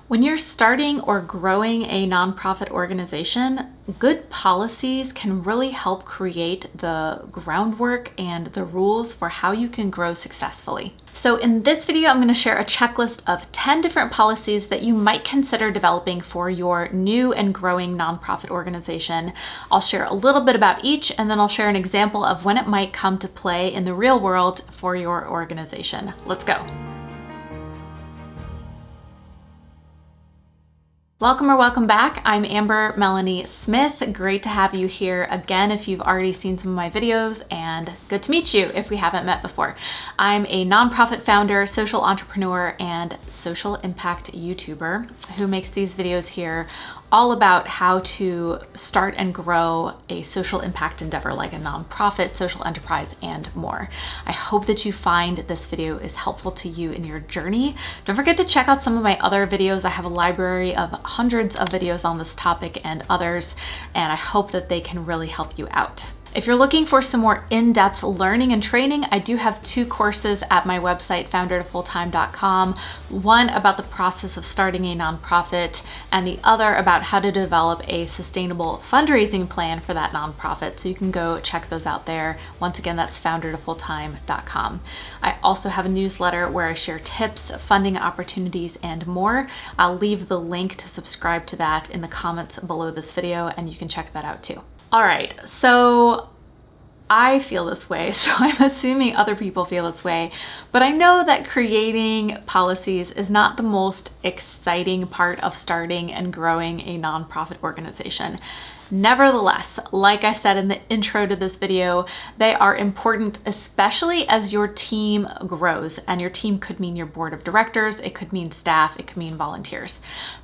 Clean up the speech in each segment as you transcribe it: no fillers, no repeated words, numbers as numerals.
When you're starting or growing a nonprofit organization, good policies can really help create the groundwork and the rules for how you can grow successfully. So in this video, I'm going to share a checklist of 10 different policies that you might consider developing for your new and growing nonprofit organization. I'll share a little bit about each, and then I'll share an example of when it might come to play in the real world for your organization. Let's go. Welcome back. I'm Amber Melanie Smith. Great to have you here again if you've already seen some of my videos, and good to meet you if we haven't met before. I'm a nonprofit founder, social entrepreneur, and social impact YouTuber who makes these videos here all about how to start and grow a social impact endeavor like a nonprofit, social enterprise, and more. I hope that you find this video is helpful to you in your journey. Don't forget to check out some of my other videos. I have a library of hundreds of videos on this topic and others, and I hope that they can really help you out. If you're looking for some more in-depth learning and training, I do have two courses at my website, foundertofulltime.com. One about the process of starting a nonprofit, and the other about how to develop a sustainable fundraising plan for that nonprofit. So you can go check those out there. Once again, that's foundertofulltime.com. I also have a newsletter where I share tips, funding opportunities, and more. I'll leave the link to subscribe to that in the comments below this video, and you can check that out too. All right, so I feel this way, so I'm assuming other people feel this way, but I know that creating policies is not the most exciting part of starting and growing a nonprofit organization. Nevertheless, like I said in the intro to this video, they are important, especially as your team grows. And your team could mean your board of directors, it could mean staff, it could mean volunteers,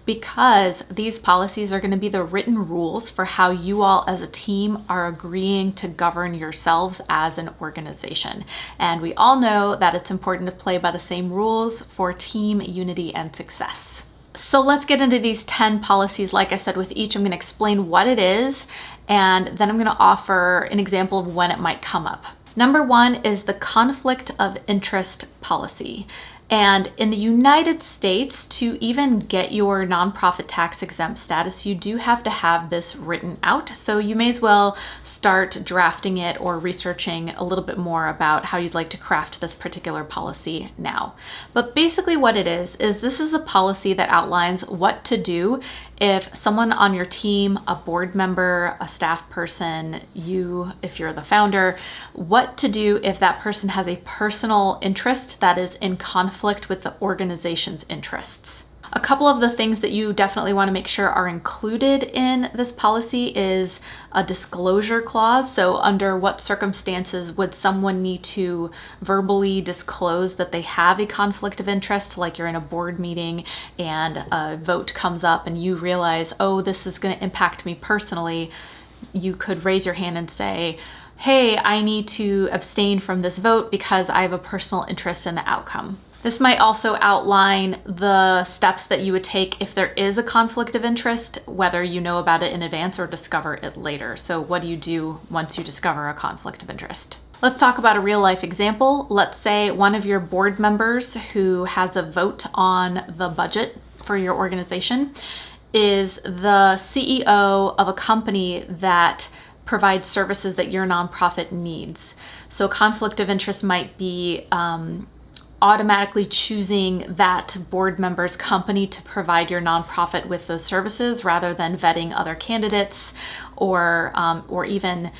because these policies are going to be the written rules for how you all as a team are agreeing to govern yourselves as an organization. And we all know that it's important to play by the same rules for team unity and success. So let's get into these 10 policies. Like I said, with each, I'm going to explain what it is, and then I'm going to offer an example of when it might come up. Number one is the conflict of interest policy. And in the United States, to even get your nonprofit tax exempt status, you do have to have this written out. So you may as well start drafting it or researching a little bit more about how you'd like to craft this particular policy now. But basically what it is this is a policy that outlines what to do if someone on your team, a board member, a staff person, you, if you're the founder, what to do if that person has a personal interest that is in conflict with the organization's interests. A couple of the things that you definitely want to make sure are included in this policy is a disclosure clause. So under what circumstances would someone need to verbally disclose that they have a conflict of interest, like you're in a board meeting and a vote comes up and you realize, oh, this is going to impact me personally. You could raise your hand and say, hey, I need to abstain from this vote because I have a personal interest in the outcome. This might also outline the steps that you would take if there is a conflict of interest, whether you know about it in advance or discover it later. So what do you do once you discover a conflict of interest? Let's talk about a real life example. Let's say one of your board members who has a vote on the budget for your organization is the CEO of a company that provides services that your nonprofit needs. So conflict of interest might be automatically choosing that board member's company to provide your nonprofit with those services rather than vetting other candidates or even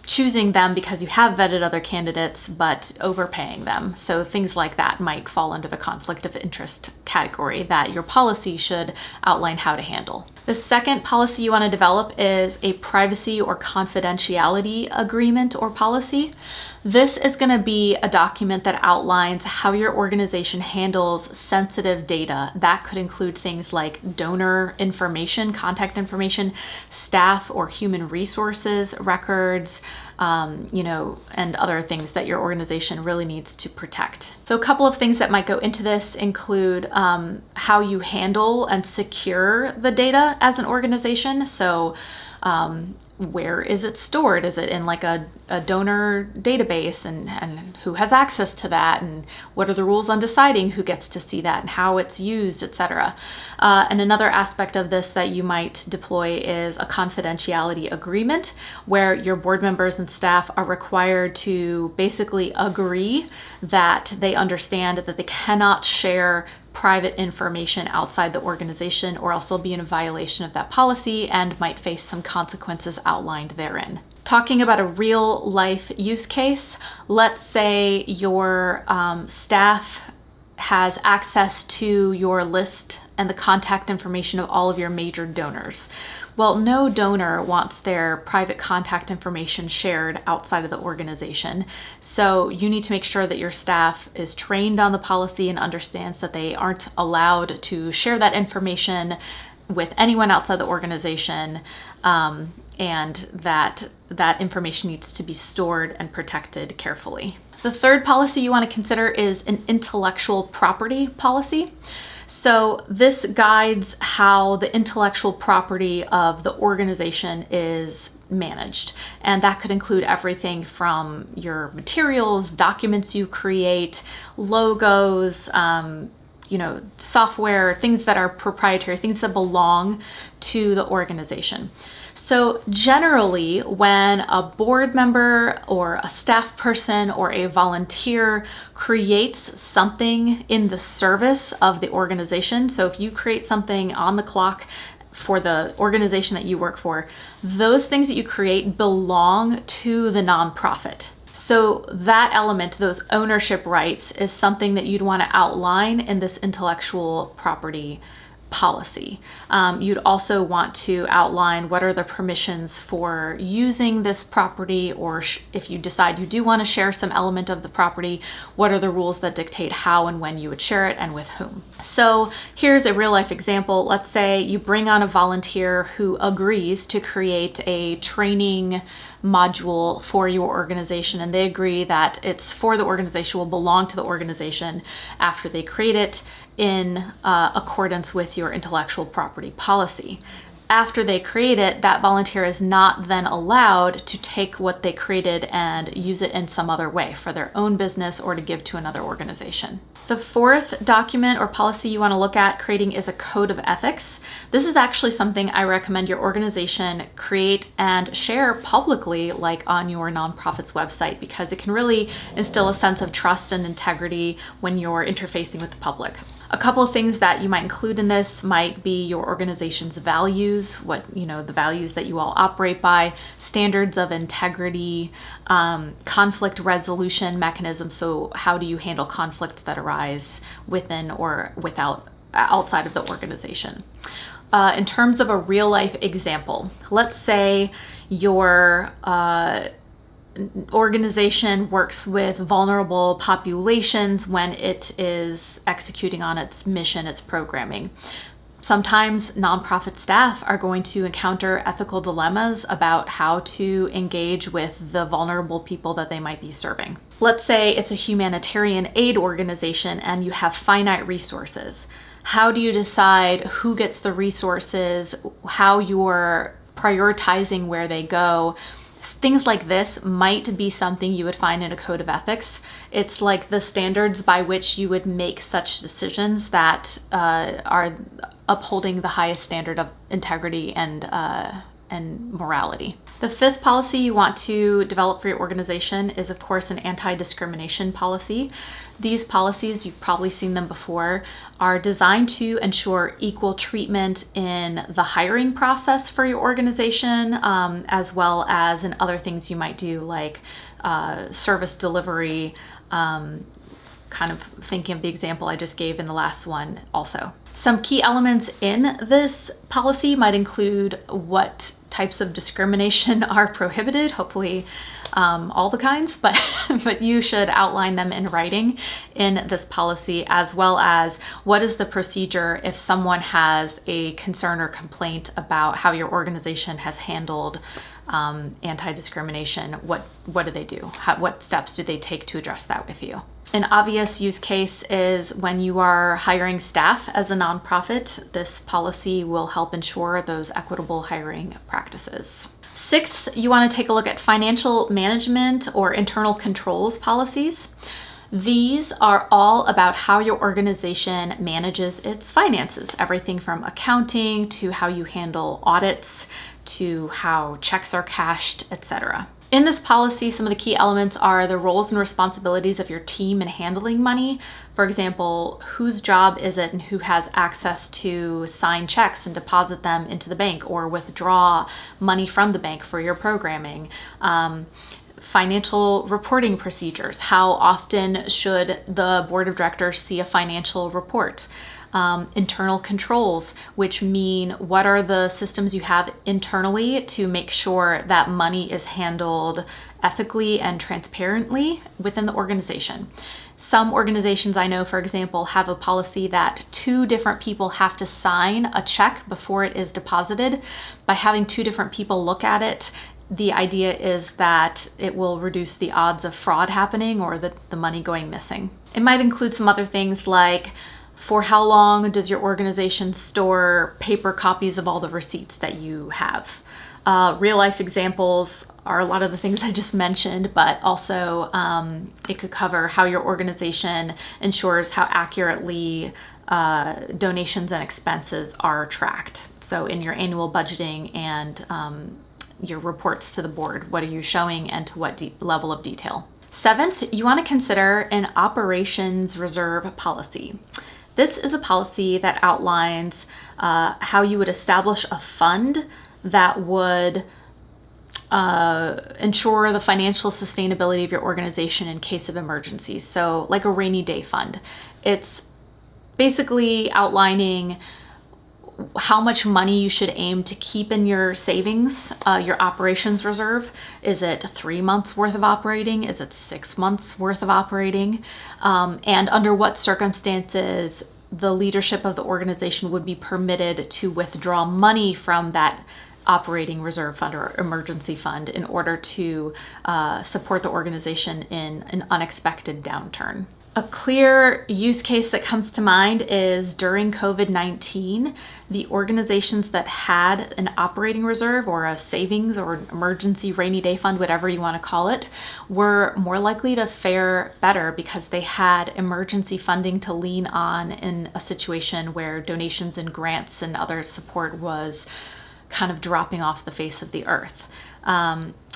choosing them because you have vetted other candidates but overpaying them. So things like that might fall under the conflict of interest category that your policy should outline how to handle. The second policy you want to develop is a privacy or confidentiality agreement or policy. This is going to be a document that outlines how your organization handles sensitive data. That could include things like donor information, contact information, staff or human resources records, and other things that your organization really needs to protect. So a couple of things that might go into this include how you handle and secure the data as an organization. So where is it stored? Is it in like a donor database, and who has access to that, and what are the rules on deciding who gets to see that and how it's used, etc. And another aspect of this that you might deploy is a confidentiality agreement, where your board members and staff are required to basically agree that they understand that they cannot share private information outside the organization, or else they'll be in violation of that policy and might face some consequences outlined therein. Talking about a real life use case, let's say your staff has access to your list and the contact information of all of your major donors. Well, no donor wants their private contact information shared outside of the organization. So you need to make sure that your staff is trained on the policy and understands that they aren't allowed to share that information with anyone outside the organization, and that information needs to be stored and protected carefully. The third policy you want to consider is an intellectual property policy. So this guides how the intellectual property of the organization is managed. And that could include everything from your materials, documents you create, logos, software, things that are proprietary, things that belong to the organization. So generally, when a board member or a staff person or a volunteer creates something in the service of the organization, so if you create something on the clock for the organization that you work for, those things that you create belong to the nonprofit. So that element, those ownership rights, is something that you'd want to outline in this intellectual property policy. You'd also want to outline what are the permissions for using this property, or if you decide you do want to share some element of the property, what are the rules that dictate how and when you would share it and with whom. So here's a real life example. Let's say you bring on a volunteer who agrees to create a training module for your organization, and they agree that it's for the organization, will belong to the organization after they create it in accordance with your intellectual property policy. After they create it, that volunteer is not then allowed to take what they created and use it in some other way for their own business or to give to another organization. The fourth document or policy you want to look at creating is a code of ethics. This is actually something I recommend your organization create and share publicly, like on your nonprofit's website, because it can really instill a sense of trust and integrity when you're interfacing with the public. A couple of things that you might include in this might be your organization's values, the values that you all operate by, standards of integrity, conflict resolution mechanisms. So how do you handle conflicts that arise within or outside of the organization? In terms of a real life example, let's say your organization works with vulnerable populations when it is executing on its mission, its programming. Sometimes nonprofit staff are going to encounter ethical dilemmas about how to engage with the vulnerable people that they might be serving. Let's say it's a humanitarian aid organization and you have finite resources. How do you decide who gets the resources, how you're prioritizing where they go? Things like this might be something you would find in a code of ethics. It's like the standards by which you would make such decisions that are upholding the highest standard of integrity and morality. The fifth policy you want to develop for your organization is, of course, an anti-discrimination policy. These policies, you've probably seen them before, are designed to ensure equal treatment in the hiring process for your organization, as well as in other things you might do, like service delivery, kind of thinking of the example I just gave in the last one also. Some key elements in this policy might include what types of discrimination are prohibited, hopefully all the kinds, but you should outline them in writing in this policy, as well as what is the procedure if someone has a concern or complaint about how your organization has handled anti-discrimination. What do they do? What steps do they take to address that with you? An obvious use case is when you are hiring staff as a nonprofit. This policy will help ensure those equitable hiring practices. Sixth, you want to take a look at financial management or internal controls policies. These are all about how your organization manages its finances, everything from accounting to how you handle audits to how checks are cashed, etc. In this policy, some of the key elements are the roles and responsibilities of your team in handling money. For example, whose job is it and who has access to sign checks and deposit them into the bank or withdraw money from the bank for your programming. Financial reporting procedures. How often should the board of directors see a financial report? Internal controls, which mean what are the systems you have internally to make sure that money is handled ethically and transparently within the organization. Some organizations I know, for example, have a policy that 2 different people have to sign a check before it is deposited. By having 2 different people look at it, the idea is that it will reduce the odds of fraud happening or the money going missing. It might include some other things like, for how long does your organization store paper copies of all the receipts that you have? Real life examples are a lot of the things I just mentioned, but also it could cover how your organization ensures how accurately donations and expenses are tracked. So in your annual budgeting and your reports to the board, what are you showing and to what level of detail? Seventh, you want to consider an operations reserve policy. This is a policy that outlines how you would establish a fund that would ensure the financial sustainability of your organization in case of emergencies. So like a rainy day fund. It's basically outlining how much money you should aim to keep in your savings, your operations reserve. Is it 3 months worth of operating? Is it 6 months worth of operating? And under what circumstances the leadership of the organization would be permitted to withdraw money from that operating reserve fund or emergency fund in order to support the organization in an unexpected downturn. A clear use case that comes to mind is during COVID-19, the organizations that had an operating reserve or a savings or an emergency rainy day fund, whatever you want to call it, were more likely to fare better because they had emergency funding to lean on in a situation where donations and grants and other support was kind of dropping off the face of the earth.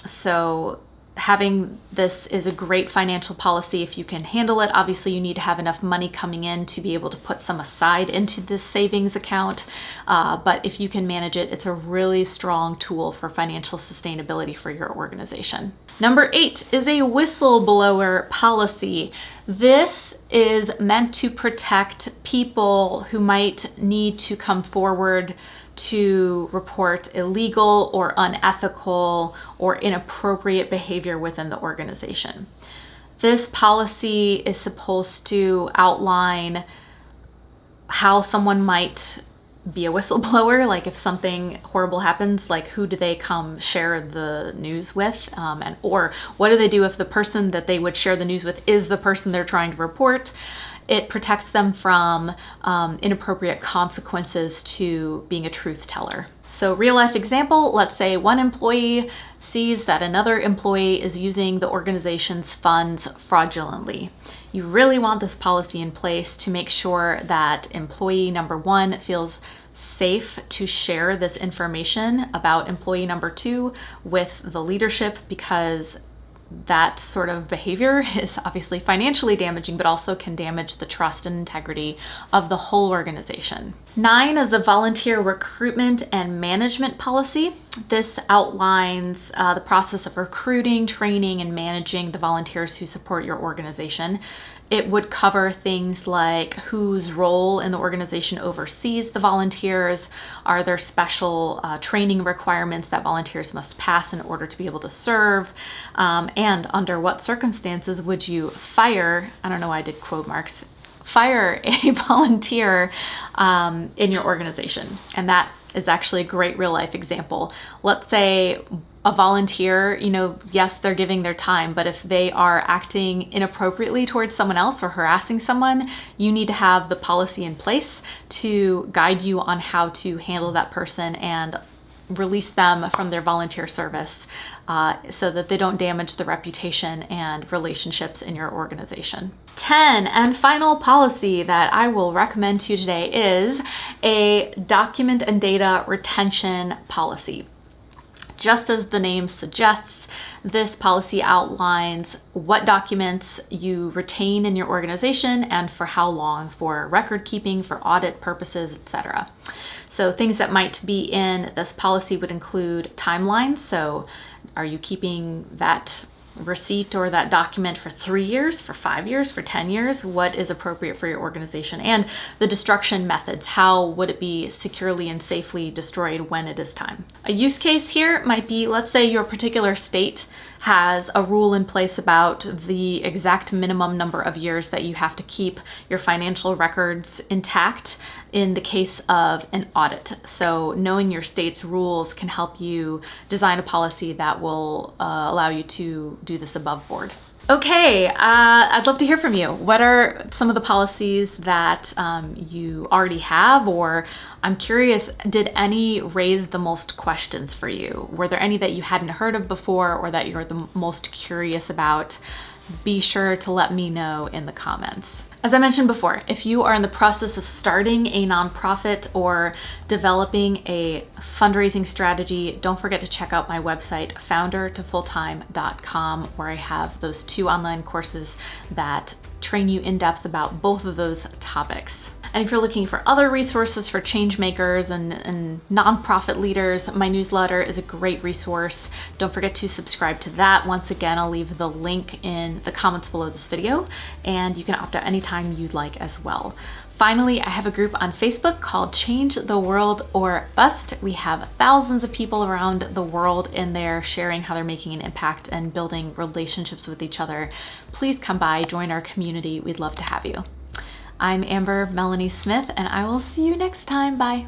So having this is a great financial policy if you can handle it. Obviously, you need to have enough money coming in to be able to put some aside into this savings account. But if you can manage it, it's a really strong tool for financial sustainability for your organization. Number 8 is a whistleblower policy. This is meant to protect people who might need to come forward to report illegal or unethical or inappropriate behavior within the organization. This policy is supposed to outline how someone might be a whistleblower, like if something horrible happens, like who do they come share the news with, or what do they do if the person that they would share the news with is the person they're trying to report. It protects them from inappropriate consequences to being a truth teller. So real life example, let's say one employee sees that another employee is using the organization's funds fraudulently. You really want this policy in place to make sure that employee number 1 feels safe to share this information about employee number 2 with the leadership, because that sort of behavior is obviously financially damaging, but also can damage the trust and integrity of the whole organization. 9 is a volunteer recruitment and management policy. This outlines the process of recruiting, training, and managing the volunteers who support your organization. It would cover things like whose role in the organization oversees the volunteers. Are there special training requirements that volunteers must pass in order to be able to serve? And under what circumstances would you fire, I don't know why I did quote marks, fire a volunteer in your organization? And that is actually a great real life example. Let's say a volunteer, yes, they're giving their time, but if they are acting inappropriately towards someone else or harassing someone, you need to have the policy in place to guide you on how to handle that person and release them from their volunteer service so that they don't damage the reputation and relationships in your organization. 10 and final policy that I will recommend to you today is a document and data retention policy. Just as the name suggests, this policy outlines what documents you retain in your organization and for how long, for record keeping, for audit purposes, etc. So things that might be in this policy would include timelines. So are you keeping that receipt or that document for 3 years, for 5 years, for 10 years? What is appropriate for your organization? And the destruction methods. How would it be securely and safely destroyed when it is time? A use case here might be, let's say your particular state has a rule in place about the exact minimum number of years that you have to keep your financial records intact in the case of an audit. So knowing your state's rules can help you design a policy that will allow you to do this above board. Okay, I'd love to hear from you. What are some of the policies that you already have, or I'm curious, did any raise the most questions for you? Were there any that you hadn't heard of before or that you're the most curious about? Be sure to let me know in the comments. As I mentioned before, if you are in the process of starting a nonprofit or developing a fundraising strategy, don't forget to check out my website, foundertofulltime.com, where I have those 2 online courses that train you in depth about both of those topics. And if you're looking for other resources for change makers and nonprofit leaders, my newsletter is a great resource. Don't forget to subscribe to that. Once again, I'll leave the link in the comments below this video, and you can opt out anytime you'd like as well. Finally, I have a group on Facebook called Change the World or Bust. We have thousands of people around the world in there sharing how they're making an impact and building relationships with each other. Please come by, join our community. We'd love to have you. I'm Amber Melanie Smith, and I will see you next time. Bye.